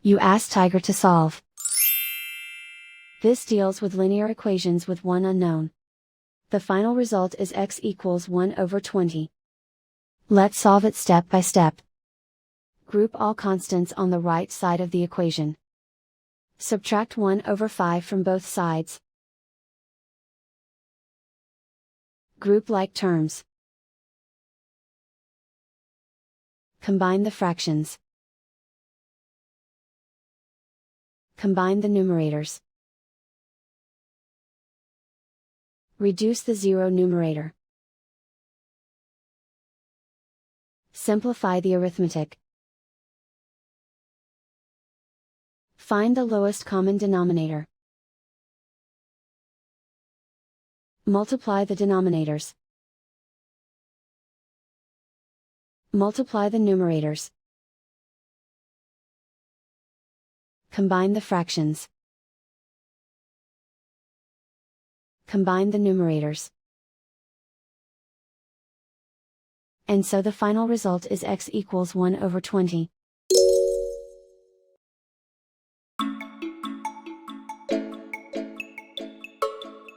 You ask Tiger to solve. This deals with linear equations with one unknown. The final result is x equals 1/20. Let's solve it step by step. Group all constants on the right side of the equation. Subtract 1/5 from both sides. Group like terms. Combine the fractions. Combine the numerators. Reduce the zero numerator. Simplify the arithmetic. Find the lowest common denominator. Multiply the denominators. Multiply the numerators. Combine the fractions. Combine the numerators. And so the final result is x equals 1/20.